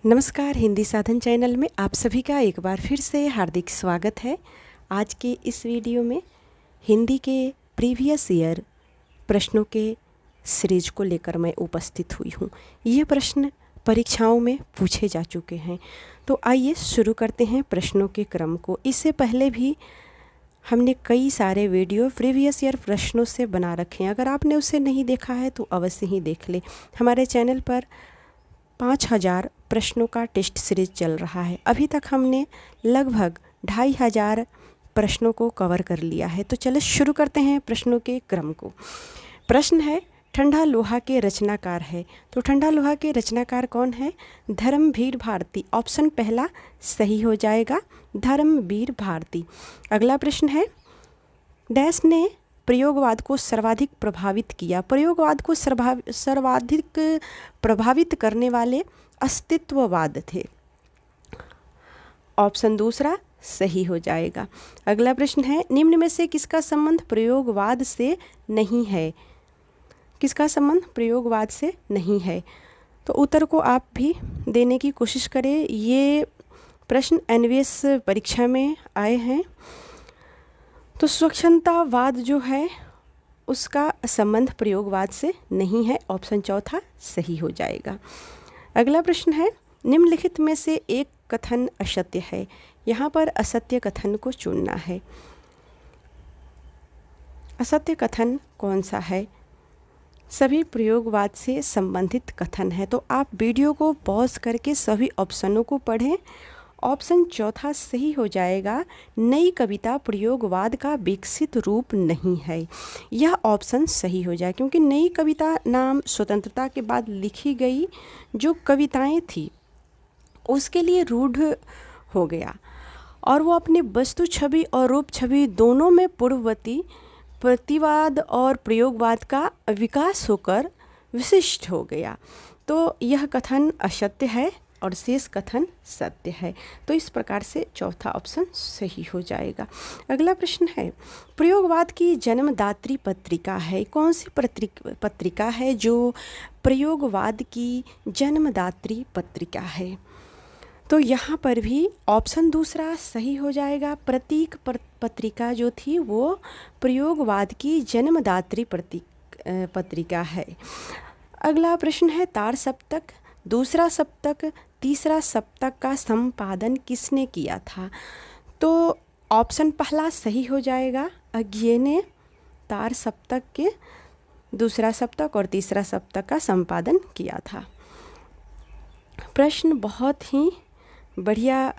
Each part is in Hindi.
नमस्कार, हिंदी साधन चैनल में आप सभी का एक बार फिर से हार्दिक स्वागत है। आज के इस वीडियो में हिंदी के प्रीवियस ईयर प्रश्नों के सीरीज को लेकर मैं उपस्थित हुई हूँ। ये प्रश्न परीक्षाओं में पूछे जा चुके हैं, तो आइए शुरू करते हैं प्रश्नों के क्रम को। इससे पहले भी हमने कई सारे वीडियो प्रीवियस ईयर प्रश्नों से बना रखे हैं। अगर आपने उसे नहीं देखा है तो अवश्य ही देख ले। हमारे चैनल पर 5000 प्रश्नों का टेस्ट सीरीज चल रहा है। अभी तक हमने लगभग 2500 प्रश्नों को कवर कर लिया है। तो चलो शुरू करते हैं प्रश्नों के क्रम को। प्रश्न है, ठंडा लोहा के रचनाकार है। तो ठंडा लोहा के रचनाकार कौन है? धर्मवीर भारती। ऑप्शन पहला सही हो जाएगा, धर्मवीर भारती। अगला प्रश्न है, डैश ने प्रयोगवाद को सर्वाधिक प्रभावित किया। प्रयोगवाद को सर्वाधिक प्रभावित करने वाले अस्तित्ववाद थे। ऑप्शन दूसरा सही हो जाएगा। अगला प्रश्न है, निम्न में से किसका संबंध प्रयोगवाद से नहीं है? किसका संबंध प्रयोगवाद से नहीं है? तो उत्तर को आप भी देने की कोशिश करें। ये प्रश्न एनवीएस परीक्षा में आए हैं। तो स्वच्छंदतावाद जो है उसका संबंध प्रयोगवाद से नहीं है। ऑप्शन चौथा सही हो जाएगा। अगला प्रश्न है, निम्नलिखित में से एक कथन असत्य है। यहाँ पर असत्य कथन को चुनना है। असत्य कथन कौन सा है? सभी प्रयोगवाद से संबंधित कथन है। तो आप वीडियो को पॉज करके सभी ऑप्शनों को पढ़ें। ऑप्शन चौथा सही हो जाएगा, नई कविता प्रयोगवाद का विकसित रूप नहीं है। यह ऑप्शन सही हो जाए, क्योंकि नई कविता नाम स्वतंत्रता के बाद लिखी गई जो कविताएं थी उसके लिए रूढ़ हो गया, और वो अपने वस्तु छवि और रूप छवि दोनों में पूर्ववर्ती प्रतिवाद और प्रयोगवाद का विकास होकर विशिष्ट हो गया। तो यह कथन असत्य है और शेष कथन सत्य है। तो इस प्रकार से चौथा ऑप्शन सही हो जाएगा। अगला प्रश्न है, प्रयोगवाद की जन्मदात्री पत्रिका है। कौन सी पत्रिका है जो प्रयोगवाद की जन्मदात्री पत्रिका है? तो यहाँ पर भी ऑप्शन दूसरा सही हो जाएगा। प्रतीक पत्रिका जो थी वो प्रयोगवाद की जन्मदात्री पत्रिका है। अगला प्रश्न है, तार सप्तक, दूसरा सप्तक, तीसरा सप्तक का संपादन किसने किया था? तो ऑप्शन पहला सही हो जाएगा, अज्ञे ने तार सप्तक के दूसरा सप्तक और तीसरा सप्तक का संपादन किया था। प्रश्न बहुत ही बढ़िया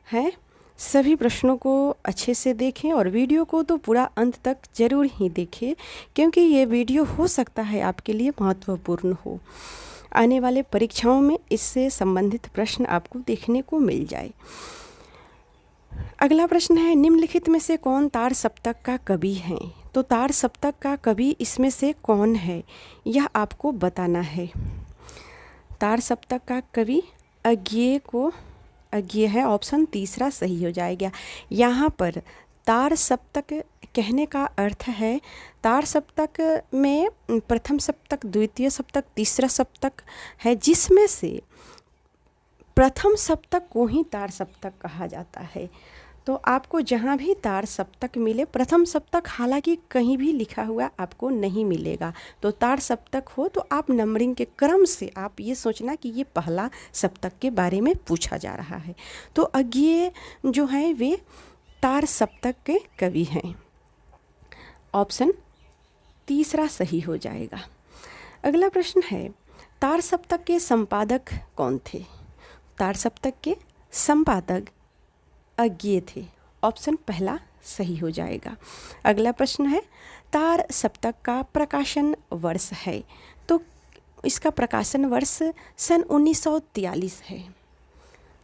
है। सभी प्रश्नों को अच्छे से देखें और वीडियो को तो पूरा अंत तक ज़रूर ही देखें, क्योंकि ये वीडियो हो सकता है आपके लिए महत्वपूर्ण हो। आने वाले परीक्षाओं में इससे संबंधित प्रश्न आपको देखने को मिल जाए। अगला प्रश्न है, निम्नलिखित में से कौन तार सप्तक का कवि है? तो तार सप्तक का कवि इसमें से कौन है, यह आपको बताना है। तार सप्तक का कवि अज्ञेय है। ऑप्शन तीसरा सही हो जाएगा। यहाँ पर तार सप्तक कहने का अर्थ है, तार सप्तक में प्रथम सप्तक, द्वितीय सप्तक, तीसरा सप्तक है, जिसमें से प्रथम सप्तक को ही तार सप्तक कहा जाता है। तो आपको जहाँ भी तार सप्तक मिले, प्रथम सप्तक हालांकि कहीं भी लिखा हुआ आपको नहीं मिलेगा। तो तार सप्तक हो तो आप नंबरिंग के क्रम से आप ये सोचना कि ये पहला सप्तक के बारे में पूछा जा रहा है। तो अज्ञेय जो है वे तार सप्तक के कवि हैं। ऑप्शन तीसरा सही हो जाएगा। अगला प्रश्न है, तार सप्तक के संपादक कौन थे? तार सप्तक के संपादक अज्ञेय थे। ऑप्शन पहला सही हो जाएगा। अगला प्रश्न है, तार सप्तक का प्रकाशन वर्ष है। तो इसका प्रकाशन वर्ष सन 1943 है।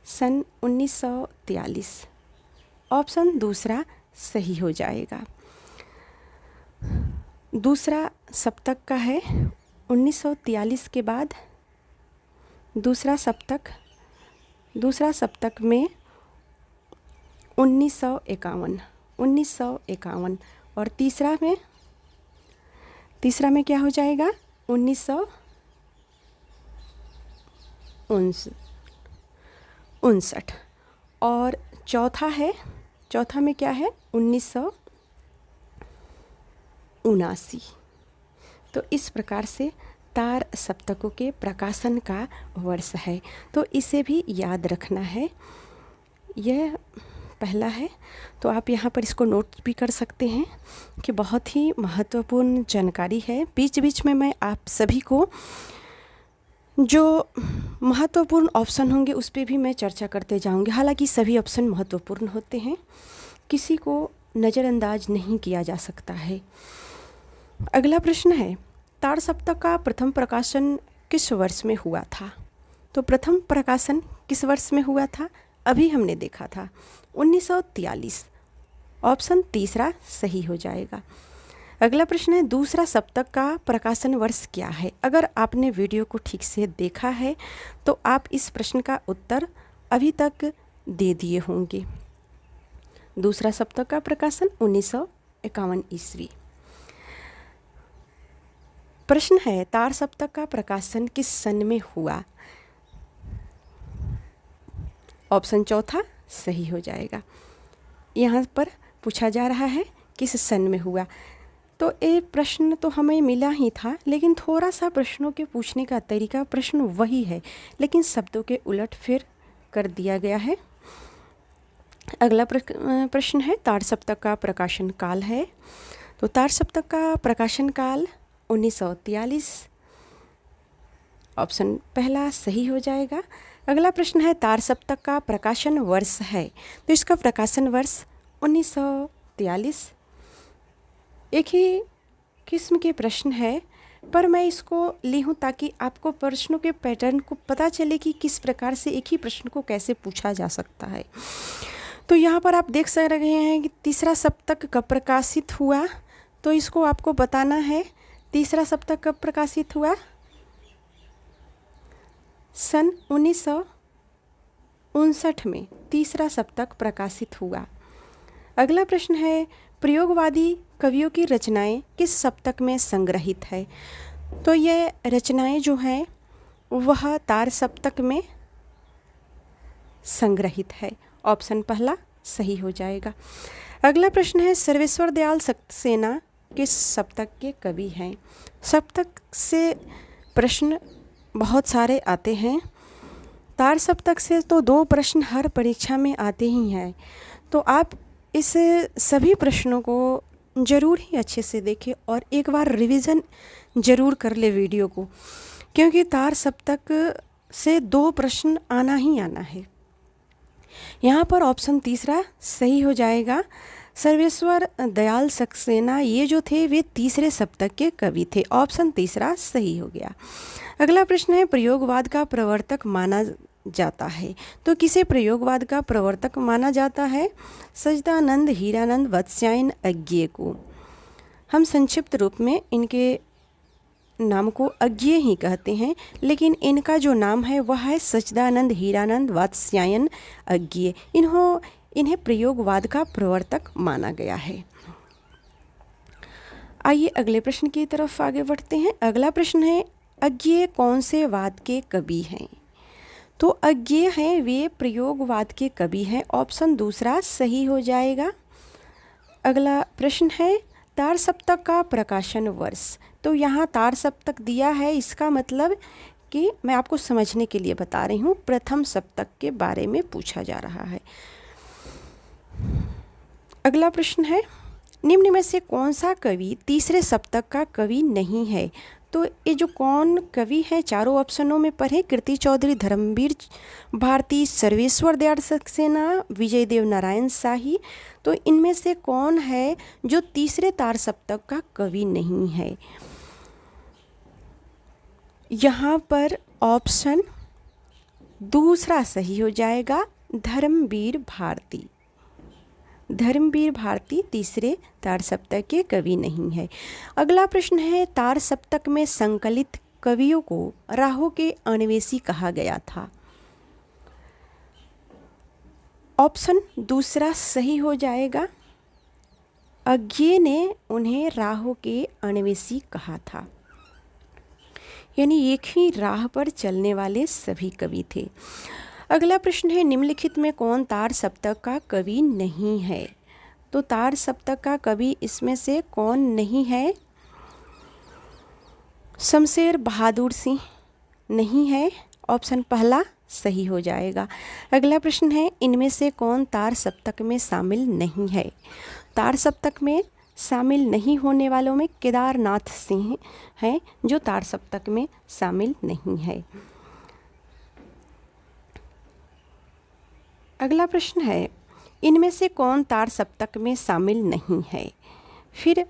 सन 1943। ऑप्शन दूसरा सही हो जाएगा। दूसरा सप्तक का है 1943 के बाद दूसरा सप्तक में 1951 और तीसरा में क्या हो जाएगा? 19 1959। और चौथा में क्या है? 1979। तो इस प्रकार से तार सप्तकों के प्रकाशन का वर्ष है, तो इसे भी याद रखना है। यह पहला है, तो आप यहाँ पर इसको नोट भी कर सकते हैं कि बहुत ही महत्वपूर्ण जानकारी है। बीच बीच में मैं आप सभी को जो महत्वपूर्ण ऑप्शन होंगे उस पर भी मैं चर्चा करते जाऊंगी। हालांकि सभी ऑप्शन महत्वपूर्ण होते हैं, किसी को नज़रअंदाज नहीं किया जा सकता है। अगला प्रश्न है, तार सप्तक का प्रथम प्रकाशन किस वर्ष में हुआ था? तो प्रथम प्रकाशन किस वर्ष में हुआ था? अभी हमने देखा था 1943। ऑप्शन तीसरा सही हो जाएगा। अगला प्रश्न है, दूसरा सप्तक का प्रकाशन वर्ष क्या है? अगर आपने वीडियो को ठीक से देखा है तो आप इस प्रश्न का उत्तर अभी तक दे दिए होंगे। दूसरा सप्तक का प्रकाशन 1951 ईस्वी। प्रश्न है, तार सप्तक का प्रकाशन किस सन में हुआ? ऑप्शन चौथा सही हो जाएगा। यहाँ पर पूछा जा रहा है किस सन में हुआ, तो ये प्रश्न तो हमें मिला ही था, लेकिन थोड़ा सा प्रश्नों के पूछने का तरीका प्रश्न वही है, लेकिन शब्दों के उलट फिर कर दिया गया है। अगला प्रश्न है, तार सप्तक का प्रकाशन काल है। तो तार सप्तक का प्रकाशन काल 1943। ऑप्शन पहला सही हो जाएगा। अगला प्रश्न है, तार सप्तक का प्रकाशन वर्ष है, तो इसका प्रकाशन वर्ष 1943। एक ही किस्म के प्रश्न है, पर मैं इसको ली हूँ ताकि आपको प्रश्नों के पैटर्न को पता चले कि किस प्रकार से एक ही प्रश्न को कैसे पूछा जा सकता है। तो यहाँ पर आप देख सक रहे हैं कि तीसरा सप्तक कब प्रकाशित हुआ, तो इसको आपको बताना है। तीसरा सप्तक कब प्रकाशित हुआ? सन 1959 में तीसरा सप्तक प्रकाशित हुआ। अगला प्रश्न है, प्रयोगवादी कवियों की रचनाएं किस सप्तक में संग्रहित है? तो ये रचनाएं जो हैं वह तार सप्तक में संग्रहित है। ऑप्शन पहला सही हो जाएगा। अगला प्रश्न है, सर्वेश्वर दयाल सक्सेना किस सप्तक के कवि हैं? सप्तक से प्रश्न बहुत सारे आते हैं। तार सप्तक से तो 2 प्रश्न हर परीक्षा में आते ही हैं, तो आप इस सभी प्रश्नों को ज़रूर ही अच्छे से देखें और एक बार रिवीजन ज़रूर कर ले वीडियो को, क्योंकि तार सप्तक से 2 प्रश्न आना ही आना है। यहाँ पर ऑप्शन तीसरा सही हो जाएगा। सर्वेश्वर दयाल सक्सेना ये जो थे वे तीसरे सप्तक के कवि थे। ऑप्शन तीसरा सही हो गया। अगला प्रश्न है, प्रयोगवाद का प्रवर्तक माना जाता है, तो किसे प्रयोगवाद का प्रवर्तक माना जाता है? सच्चिदानंद हीरानंद वात्स्यायन अज्ञेय को। हम संक्षिप्त रूप में इनके नाम को अज्ञेय ही कहते हैं, लेकिन इनका जो नाम है वह है सच्चिदानंद हीरानंद वात्स्यायन अज्ञेय। इन्हें प्रयोगवाद का प्रवर्तक माना गया है। आइए अगले प्रश्न की तरफ आगे बढ़ते हैं। अगला प्रश्न है, अज्ञेय कौन से वाद के कवि हैं? तो अज्ञेय हैं वे प्रयोगवाद के कवि हैं। ऑप्शन दूसरा सही हो जाएगा। अगला प्रश्न है, तार सप्तक का प्रकाशन वर्ष। तो यहाँ तार सप्तक दिया है, इसका मतलब कि मैं आपको समझने के लिए बता रही हूँ, प्रथम सप्तक के बारे में पूछा जा रहा है। अगला प्रश्न है, निम्न में से कौन सा कवि तीसरे सप्तक का कवि नहीं है? तो ये जो कौन कवि है चारों ऑप्शनों में पढ़े, कीर्ति चौधरी, धर्मवीर भारती, सर्वेश्वर दयाल सक्सेना, विजय देव नारायण शाही। तो इनमें से कौन है जो तीसरे तार सप्तक का कवि नहीं है? यहाँ पर ऑप्शन दूसरा सही हो जाएगा, धर्मवीर भारती। धर्मवीर भारती तीसरे तार सप्तक के कवि नहीं है। अगला प्रश्न है, तार सप्तक में संकलित कवियों को राहों के अन्वेषी कहा गया था। ऑप्शन दूसरा सही हो जाएगा, अज्ञेय ने उन्हें राहों के अन्वेषी कहा था। यानी एक ही राह पर चलने वाले सभी कवि थे। अगला प्रश्न है, निम्नलिखित में कौन तार सप्तक का कवि नहीं है? तो तार सप्तक का कवि इसमें से कौन नहीं है? शमशेर बहादुर सिंह नहीं है, ऑप्शन पहला सही हो जाएगा। अगला प्रश्न है, इनमें से कौन तार सप्तक में शामिल नहीं है? तार सप्तक में शामिल नहीं होने वालों में केदारनाथ सिंह हैं, जो तार सप्तक में शामिल नहीं है। अगला प्रश्न है, इनमें से कौन तार सप्तक में शामिल नहीं है? फिर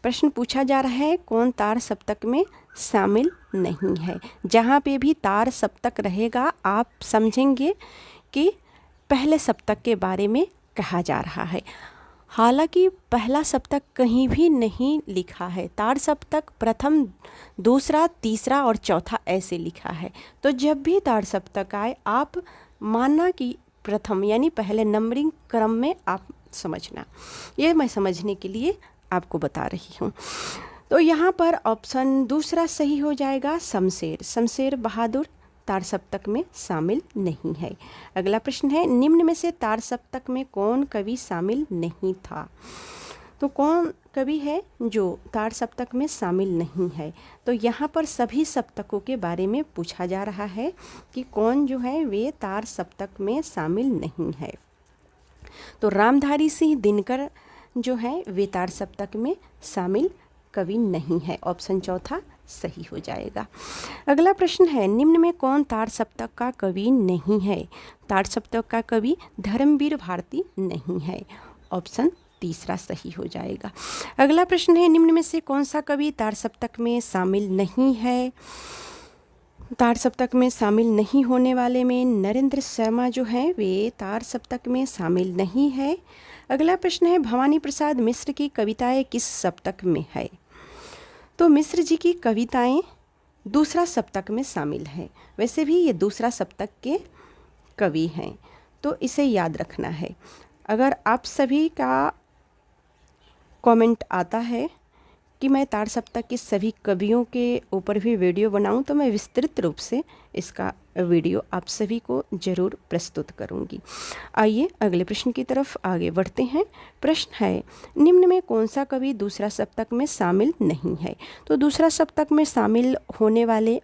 प्रश्न पूछा जा रहा है कौन तार सप्तक में शामिल नहीं है। जहाँ पे भी तार सप्तक रहेगा आप समझेंगे कि पहले सप्तक के बारे में कहा जा रहा है। हालांकि पहला सप्तक कहीं भी नहीं लिखा है, तार सप्तक प्रथम, दूसरा, तीसरा और चौथा ऐसे लिखा है। तो जब भी तार सप्तक आए आप मानना कि प्रथम यानी पहले नंबरिंग क्रम में आप समझना। ये मैं समझने के लिए आपको बता रही हूँ। तो यहाँ पर ऑप्शन दूसरा सही हो जाएगा, शमशेर बहादुर तार सप्तक में शामिल नहीं है। अगला प्रश्न है, निम्न में से तार सप्तक में कौन कवि शामिल नहीं था? तो कौन कवि है जो तार सप्तक में शामिल नहीं है? तो यहाँ पर सभी सप्तकों के बारे में पूछा जा रहा है कि कौन जो है वे तार सप्तक में शामिल नहीं है। तो रामधारी सिंह दिनकर जो है वे तार सप्तक में शामिल कवि नहीं है, ऑप्शन चौथा सही हो जाएगा। अगला प्रश्न है, निम्न में कौन तार सप्तक का कवि नहीं है? तार सप्तक का कवि धर्मवीर भारती नहीं है, ऑप्शन तीसरा सही हो जाएगा। अगला प्रश्न है, निम्न में से कौन सा कवि तार सप्तक में शामिल नहीं है? तार सप्तक में शामिल नहीं होने वाले में नरेंद्र शर्मा जो है वे तार सप्तक में शामिल नहीं है। अगला प्रश्न है, भवानी प्रसाद मिश्र की कविताएं किस सप्तक में है? तो मिश्र जी की कविताएं दूसरा सप्तक में शामिल है। वैसे भी ये दूसरा सप्तक के कवि हैं, तो इसे याद रखना है। अगर आप सभी का कमेंट आता है कि मैं तार सप्तक के सभी कवियों के ऊपर भी वीडियो बनाऊं, तो मैं विस्तृत रूप से इसका वीडियो आप सभी को ज़रूर प्रस्तुत करूंगी। आइए अगले प्रश्न की तरफ आगे बढ़ते हैं। प्रश्न है, निम्न में कौन सा कवि दूसरा सप्तक में शामिल नहीं है? तो दूसरा सप्तक में शामिल होने वाले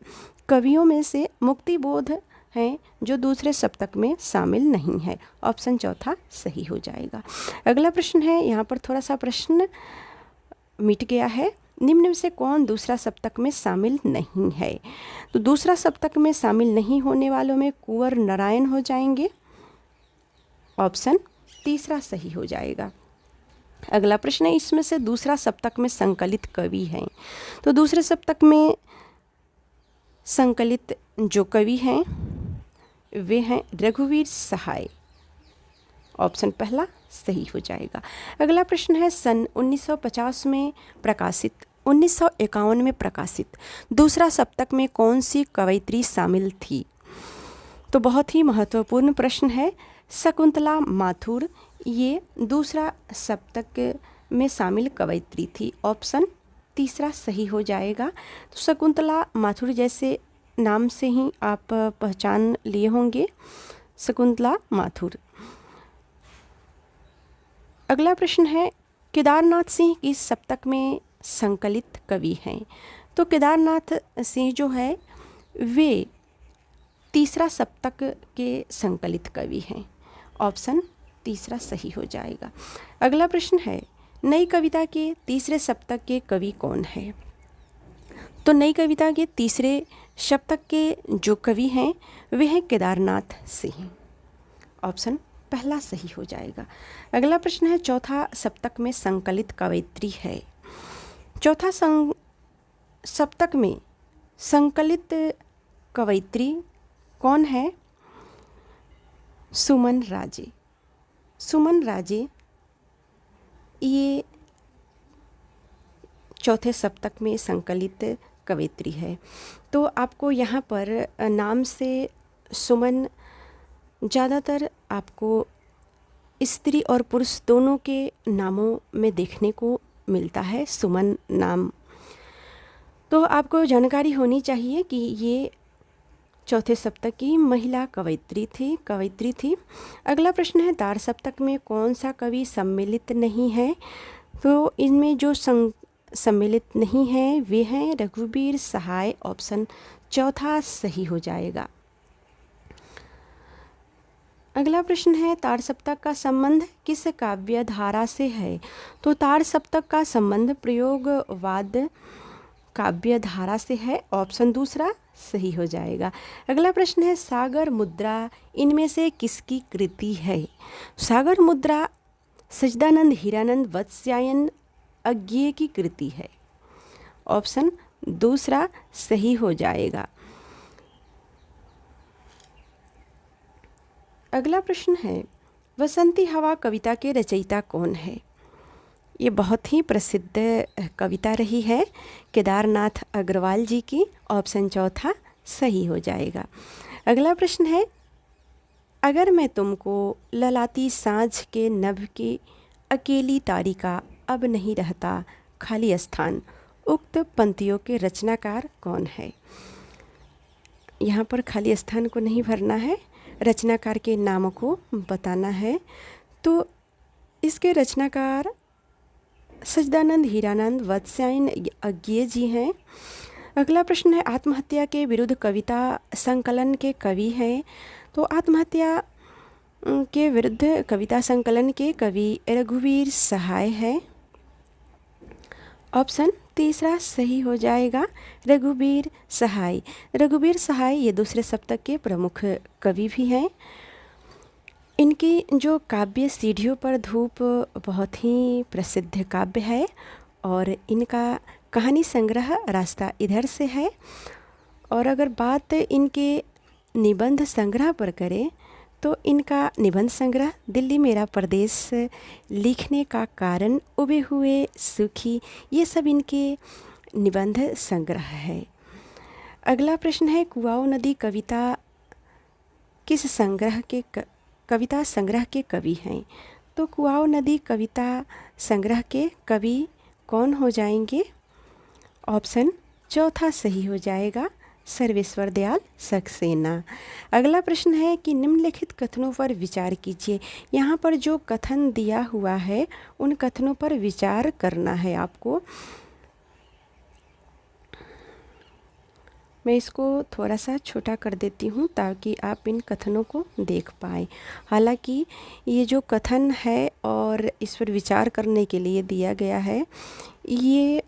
कवियों में से मुक्तिबोध हैं जो दूसरे सप्तक में शामिल नहीं है, ऑप्शन चौथा सही हो जाएगा। अगला प्रश्न है, यहाँ पर थोड़ा सा प्रश्न मिट गया है, निम्न में से कौन दूसरा सप्तक में शामिल नहीं है? तो दूसरा सप्तक में शामिल नहीं होने वालों में कुंवर नारायण हो जाएंगे, ऑप्शन तीसरा सही हो जाएगा। अगला प्रश्न है, इसमें से दूसरा सप्तक में संकलित कवि हैं? तो दूसरे सप्तक में संकलित जो कवि हैं वे हैं रघुवीर सहाय, ऑप्शन पहला सही हो जाएगा। अगला प्रश्न है, सन 1950 में प्रकाशित 1951 में प्रकाशित दूसरा सप्तक में कौन सी कवयित्री शामिल थी? तो बहुत ही महत्वपूर्ण प्रश्न है। शकुंतला माथुर ये दूसरा सप्तक में शामिल कवयित्री थी, ऑप्शन तीसरा सही हो जाएगा। तो शकुंतला माथुर जैसे नाम से ही आप पहचान लिए होंगे, शकुंतला माथुर। अगला प्रश्न है, केदारनाथ सिंह किस सप्तक में संकलित कवि हैं? तो केदारनाथ सिंह जो है वे तीसरा सप्तक के संकलित कवि हैं, ऑप्शन तीसरा सही हो जाएगा। अगला प्रश्न है, नई कविता के तीसरे सप्तक के कवि कौन है? तो नई कविता के तीसरे सप्तक के जो कवि हैं वे हैं केदारनाथ सिंह, ऑप्शन पहला सही हो जाएगा। अगला प्रश्न है, चौथा सप्तक में संकलित कवयित्री है? चौथा सप्तक में संकलित कवयित्री कौन है? सुमन राजे। सुमन राजे ये चौथे सप्तक में संकलित कवयित्री है। तो आपको यहाँ पर नाम से सुमन ज़्यादातर आपको स्त्री और पुरुष दोनों के नामों में देखने को मिलता है, सुमन नाम। तो आपको जानकारी होनी चाहिए कि ये चौथे सप्तक की महिला कवयित्री थी। अगला प्रश्न है तार सप्तक में कौन सा कवि सम्मिलित नहीं है? तो इनमें जो सम्मिलित नहीं है वे हैं रघुवीर सहाय। ऑप्शन चौथा सही हो जाएगा। अगला प्रश्न है तार सप्तक का संबंध किस काव्य धारा से है? तो तार सप्तक का संबंध प्रयोगवाद काव्य धारा से है। ऑप्शन दूसरा सही हो जाएगा। अगला प्रश्न है सागर मुद्रा इनमें से किसकी कृति है? सागर मुद्रा सच्चिदानंद हीरानंद वत्स्यायन अज्ञेय की कृति है। ऑप्शन दूसरा सही हो जाएगा। अगला प्रश्न है बसंती हवा कविता के रचयिता कौन है? ये बहुत ही प्रसिद्ध कविता रही है केदारनाथ अग्रवाल जी की। ऑप्शन चौथा सही हो जाएगा। अगला प्रश्न है अगर मैं तुमको ललाती साँझ के नभ की अकेली तारिका अब नहीं रहता खाली स्थान, उक्त पंक्तियों के रचनाकार कौन है? यहाँ पर खाली स्थान को नहीं भरना है, रचनाकार के नाम को बताना है। तो इसके रचनाकार सच्चिदानंद हीरानंद वत्स्यायन अज्ञेय जी हैं। अगला प्रश्न है आत्महत्या के विरुद्ध कविता संकलन के कवि हैं। तो आत्महत्या के विरुद्ध कविता संकलन के कवि रघुवीर सहाय है। ऑप्शन तीसरा सही हो जाएगा, रघुवीर सहाय। रघुवीर सहाय ये दूसरे सप्तक के प्रमुख कवि भी हैं। इनकी जो काव्य सीढ़ियों पर धूप बहुत ही प्रसिद्ध काव्य है और इनका कहानी संग्रह रास्ता इधर से है। और अगर बात इनके निबंध संग्रह पर करें तो इनका निबंध संग्रह दिल्ली मेरा प्रदेश लिखने का कारण, उबे हुए सूखी, ये सब इनके निबंध संग्रह है। अगला प्रश्न है कुआओं नदी कविता किस कविता संग्रह के कवि हैं? तो कुआओं नदी कविता संग्रह के कवि कौन हो जाएंगे? ऑप्शन चौथा सही हो जाएगा, सर्वेश्वर दयाल सक्सेना। अगला प्रश्न है कि निम्नलिखित कथनों पर विचार कीजिए। यहाँ पर जो कथन दिया हुआ है उन कथनों पर विचार करना है आपको। मैं इसको थोड़ा सा छोटा कर देती हूँ ताकि आप इन कथनों को देख पाएँ। हालांकि ये जो कथन है और इस पर विचार करने के लिए दिया गया है, ये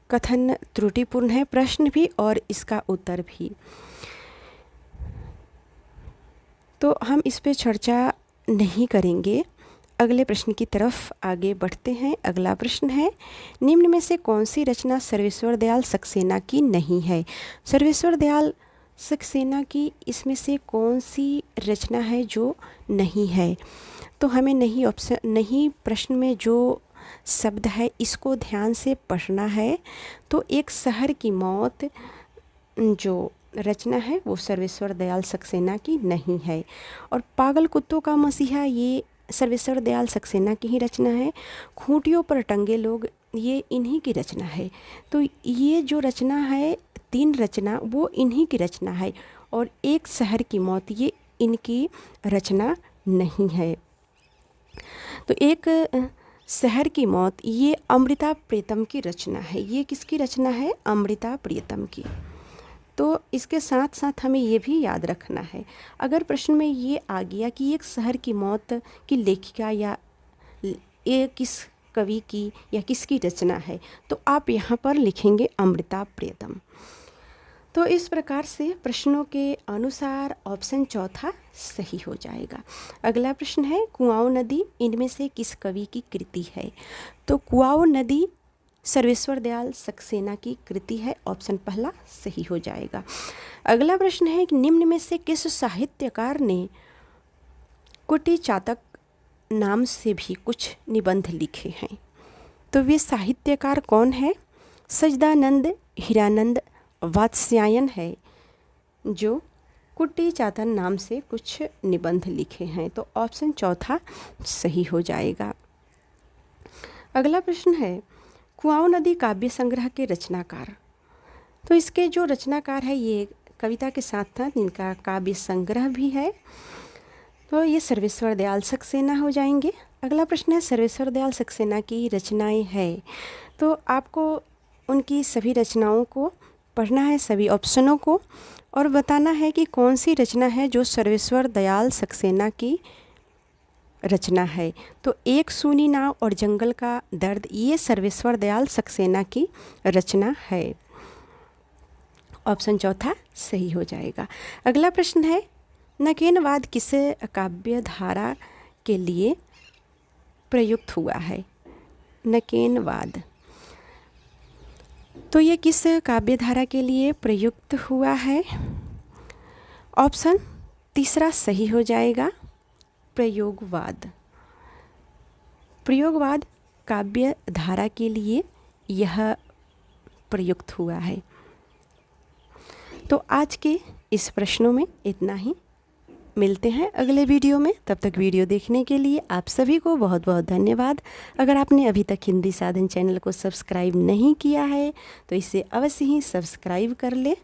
कथन त्रुटिपूर्ण है, प्रश्न भी और इसका उत्तर भी। तो हम इस पे चर्चा नहीं करेंगे। अगले प्रश्न की तरफ आगे बढ़ते हैं। अगला प्रश्न है निम्न में से कौन सी रचना सर्वेश्वर दयाल सक्सेना की नहीं है? सर्वेश्वर दयाल सक्सेना की इसमें से कौन सी रचना है जो नहीं है? तो हमें नहीं प्रश्न में जो शब्द है इसको ध्यान से पढ़ना है। तो एक शहर की मौत जो रचना है वो सर्वेश्वर दयाल सक्सेना की नहीं है। और पागल कुत्तों का मसीहा ये सर्वेश्वर दयाल सक्सेना की ही रचना है। खूंटियों पर टंगे लोग ये इन्हीं की रचना है। तो ये जो रचना है, तीन रचना वो इन्हीं की रचना है और एक शहर की मौत ये इनकी रचना नहीं है। तो एक शहर की मौत ये अमृता प्रीतम की रचना है। ये किसकी रचना है? अमृता प्रीतम की। तो इसके साथ साथ हमें ये भी याद रखना है, अगर प्रश्न में ये आ गया कि एक शहर की मौत की लेखिका या ये किस कवि की या किसकी रचना है, तो आप यहाँ पर लिखेंगे अमृता प्रीतम। तो इस प्रकार से प्रश्नों के अनुसार ऑप्शन चौथा सही हो जाएगा। अगला प्रश्न है कुआओं नदी इनमें से किस कवि की कृति है? तो कुआओं नदी सर्वेश्वर दयाल सक्सेना की कृति है। ऑप्शन पहला सही हो जाएगा। अगला प्रश्न है कि निम्न में से किस साहित्यकार ने कुटी चातक नाम से भी कुछ निबंध लिखे हैं? तो वे साहित्यकार कौन है? सच्चिदानंद हीरानंद वात्स्यायन है जो कुटी चातक नाम से कुछ निबंध लिखे हैं। तो ऑप्शन चौथा सही हो जाएगा। अगला प्रश्न है कुआओं नदी काव्य संग्रह के रचनाकार। तो इसके जो रचनाकार है ये कविता के साथ साथ इनका काव्य संग्रह भी है। तो ये सर्वेश्वर दयाल सक्सेना हो जाएंगे। अगला प्रश्न है, सर्वेश्वर दयाल सक्सेना की रचनाएं हैं, तो आपको उनकी सभी रचनाओं को पढ़ना है, सभी ऑप्शनों को, और बताना है कि कौन सी रचना है जो सर्वेश्वर दयाल सक्सेना की रचना है। तो एक सूनी नाव और जंगल का दर्द, ये सर्वेश्वर दयाल सक्सेना की रचना है। ऑप्शन चौथा सही हो जाएगा। अगला प्रश्न है, नकेनवाद किस काव्य धारा के लिए प्रयुक्त हुआ है? नकेनवाद, तो ये किस काव्य धारा के लिए प्रयुक्त हुआ है? ऑप्शन तीसरा सही हो जाएगा, प्रयोगवाद। प्रयोगवाद काव्य धारा के लिए यह प्रयुक्त हुआ है। तो आज के इस प्रश्नों में इतना ही। मिलते हैं अगले वीडियो में, तब तक वीडियो देखने के लिए आप सभी को बहुत बहुत धन्यवाद। अगर आपने अभी तक हिंदी साधन चैनल को सब्सक्राइब नहीं किया है तो इसे अवश्य ही सब्सक्राइब कर ले।